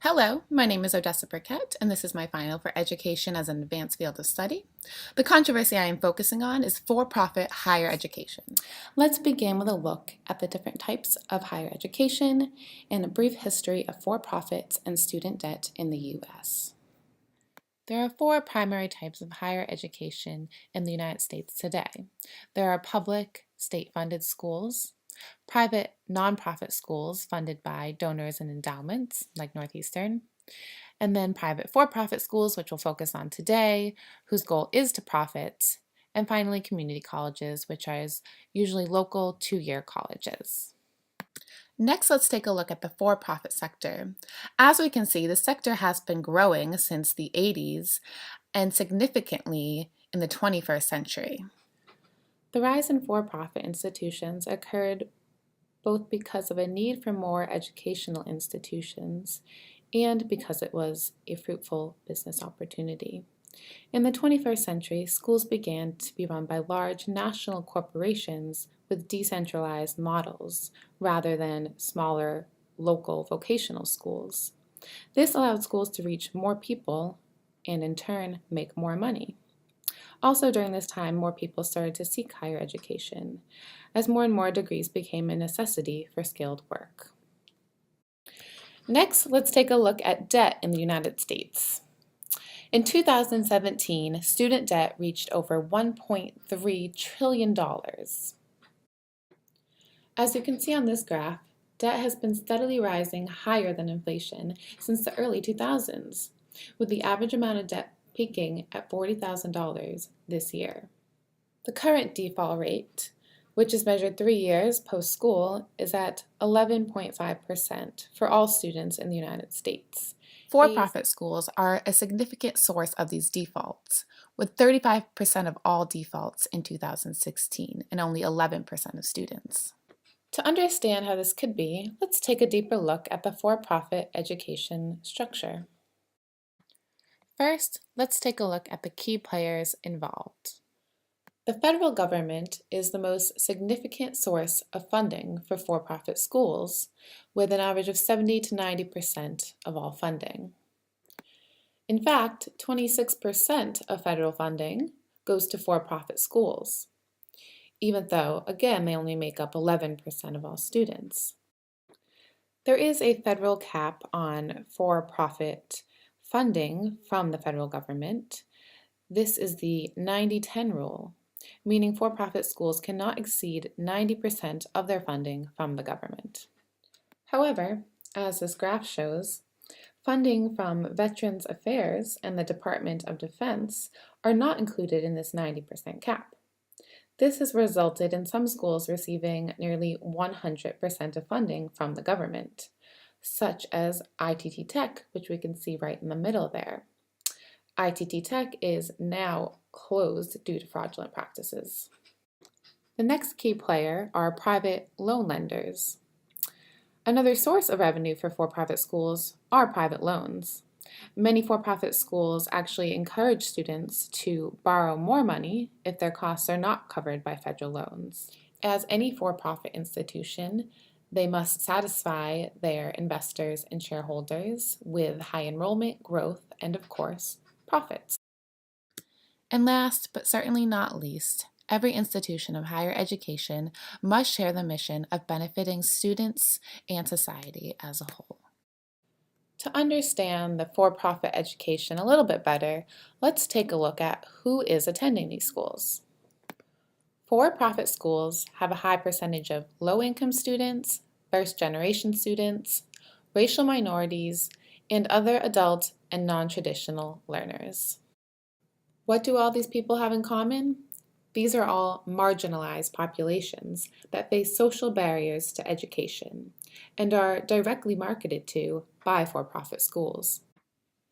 Hello, my name is Odessa Burkett, and this is my final for education as an advanced field of study. The controversy I am focusing on is for-profit higher education. Let's begin with a look at the different types of higher education and a brief history of for-profits and student debt in the U.S. There are four primary types of higher education in the United States today. There are public, state-funded schools, private nonprofit schools funded by donors and endowments, like Northeastern, and then private for-profit schools, which we'll focus on today, whose goal is to profit, and finally community colleges, which are usually local two-year colleges. Next, let's take a look at the for-profit sector. As we can see, the sector has been growing since the 80s and significantly in the 21st century. The rise in for-profit institutions occurred both because of a need for more educational institutions and because it was a fruitful business opportunity. In the 21st century, schools began to be run by large national corporations with decentralized models rather than smaller local vocational schools. This allowed schools to reach more people and in turn make more money. Also during this time, more people started to seek higher education, as more and more degrees became a necessity for skilled work. Next, let's take a look at debt in the United States. In 2017, student debt reached over $1.3 trillion. As you can see on this graph, debt has been steadily rising higher than inflation since the early 2000s, with the average amount of debt peaking at $40,000 this year. The current default rate, which is measured 3 years post-school, is at 11.5% for all students in the United States. For-profit schools are a significant source of these defaults, with 35% of all defaults in 2016 and only 11% of students. To understand how this could be, let's take a deeper look at the for-profit education structure. First, let's take a look at the key players involved. The federal government is the most significant source of funding for for-profit schools, with an average of 70 to 90% of all funding. In fact, 26% of federal funding goes to for-profit schools, even though, again, they only make up 11% of all students. There is a federal cap on for-profit funding from the federal government. This is the 90-10 rule, meaning for-profit schools cannot exceed 90% of their funding from the government. However, as this graph shows, funding from Veterans Affairs and the Department of Defense are not included in this 90% cap. This has resulted in some schools receiving nearly 100% of funding from the government, such as ITT Tech, which we can see right in the middle there. ITT Tech is now closed due to fraudulent practices. The next key player are private loan lenders. Another source of revenue for for-profit schools are private loans. Many for-profit schools actually encourage students to borrow more money if their costs are not covered by federal loans. As any for-profit institution, they must satisfy their investors and shareholders with high enrollment, growth, and of course, profits. And last, but certainly not least, every institution of higher education must share the mission of benefiting students and society as a whole. To understand the for-profit education a little bit better, let's take a look at who is attending these schools. For-profit schools have a high percentage of low-income students, first-generation students, racial minorities, and other adult and non-traditional learners. What do all these people have in common? These are all marginalized populations that face social barriers to education and are directly marketed to by for-profit schools.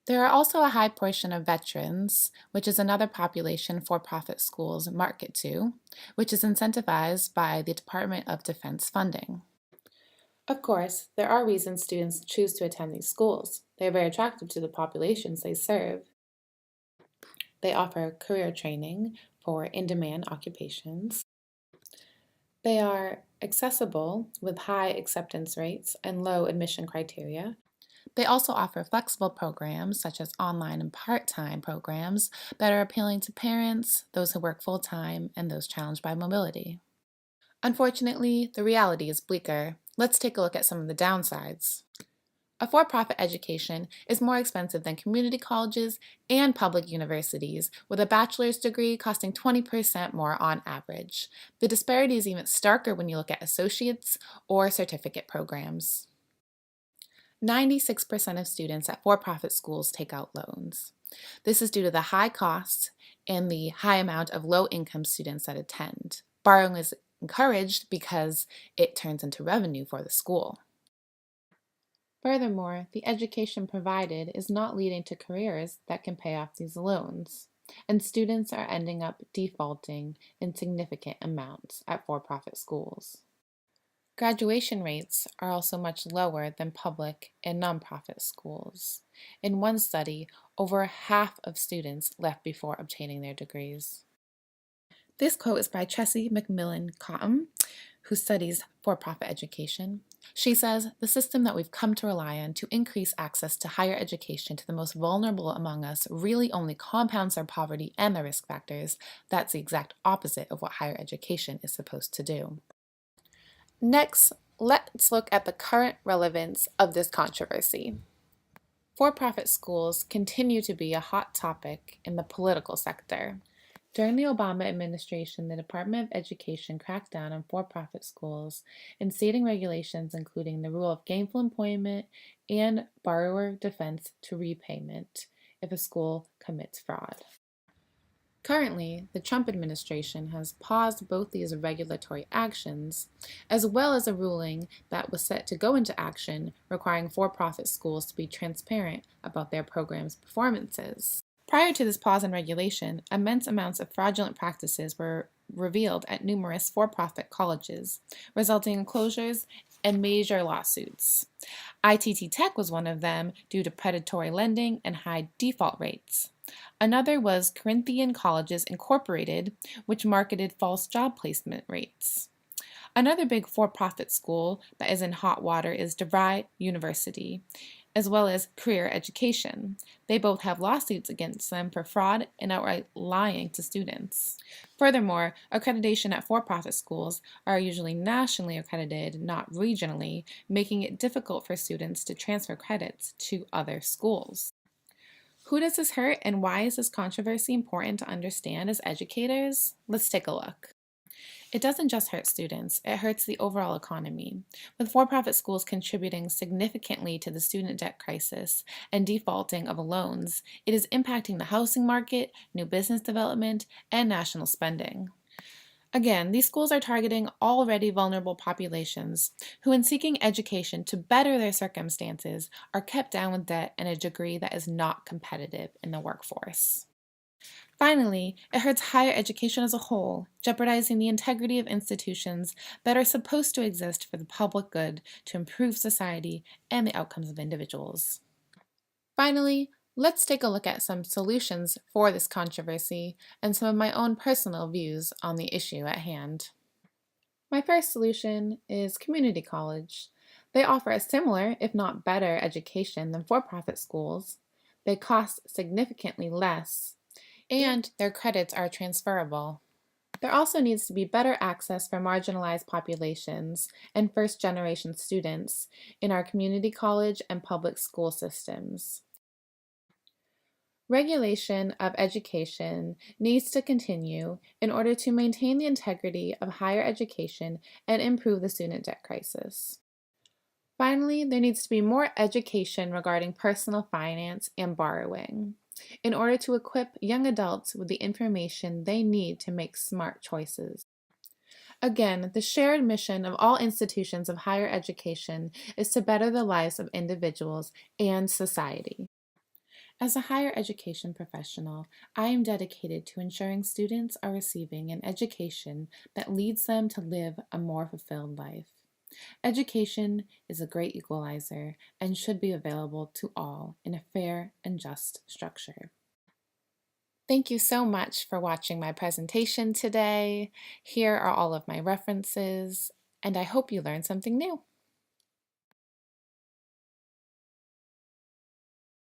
There are also a high portion of veterans, which is another population for-profit schools market to, which is incentivized by the Department of Defense funding. Of course, there are reasons students choose to attend these schools. They are very attractive to the populations they serve. They offer career training for in-demand occupations. They are accessible with high acceptance rates and low admission criteria. They also offer flexible programs such as online and part-time programs that are appealing to parents, those who work full-time, and those challenged by mobility. Unfortunately, the reality is bleaker. Let's take a look at some of the downsides. A for-profit education is more expensive than community colleges and public universities, with a bachelor's degree costing 20% more on average. The disparity is even starker when you look at associate's or certificate programs. 96% of students at for-profit schools take out loans. This is due to the high costs and the high amount of low-income students that attend. Borrowing is encouraged because it turns into revenue for the school. Furthermore, the education provided is not leading to careers that can pay off these loans, and students are ending up defaulting in significant amounts at for-profit schools. Graduation rates are also much lower than public and nonprofit schools. In one study, over half of students left before obtaining their degrees. This quote is by Tressie McMillan Cottom, who studies for-profit education. She says, "The system that we've come to rely on to increase access to higher education to the most vulnerable among us really only compounds their poverty and their risk factors. That's the exact opposite of what higher education is supposed to do." Next, let's look at the current relevance of this controversy. For-profit schools continue to be a hot topic in the political sector. During the Obama administration, the Department of Education cracked down on for-profit schools, instating regulations including the rule of gainful employment and borrower defense to repayment if a school commits fraud. Currently, the Trump administration has paused both these regulatory actions, as well as a ruling that was set to go into action requiring for-profit schools to be transparent about their programs' performances. Prior to this pause in regulation, immense amounts of fraudulent practices were revealed at numerous for-profit colleges, resulting in closures and major lawsuits. ITT Tech was one of them due to predatory lending and high default rates. Another was Corinthian Colleges Incorporated, which marketed false job placement rates. Another big for-profit school that is in hot water is DeVry University, as well as Career Education. They both have lawsuits against them for fraud and outright lying to students. Furthermore, accreditation at for-profit schools are usually nationally accredited, not regionally, making it difficult for students to transfer credits to other schools. Who does this hurt, and why is this controversy important to understand as educators? Let's take a look. It doesn't just hurt students, it hurts the overall economy. With for-profit schools contributing significantly to the student debt crisis and defaulting of loans, it is impacting the housing market, new business development, and national spending. Again, these schools are targeting already vulnerable populations who, in seeking education to better their circumstances, are kept down with debt and a degree that is not competitive in the workforce. Finally, it hurts higher education as a whole, jeopardizing the integrity of institutions that are supposed to exist for the public good to improve society and the outcomes of individuals. Finally, let's take a look at some solutions for this controversy and some of my own personal views on the issue at hand. My first solution is community college. They offer a similar, if not better, education than for-profit schools. They cost significantly less, and their credits are transferable. There also needs to be better access for marginalized populations and first-generation students in our community college and public school systems. Regulation of education needs to continue in order to maintain the integrity of higher education and improve the student debt crisis. Finally, there needs to be more education regarding personal finance and borrowing in order to equip young adults with the information they need to make smart choices. Again, the shared mission of all institutions of higher education is to better the lives of individuals and society. As a higher education professional, I am dedicated to ensuring students are receiving an education that leads them to live a more fulfilled life. Education is a great equalizer and should be available to all in a fair and just structure. Thank you so much for watching my presentation today. Here are all of my references, and I hope you learned something new.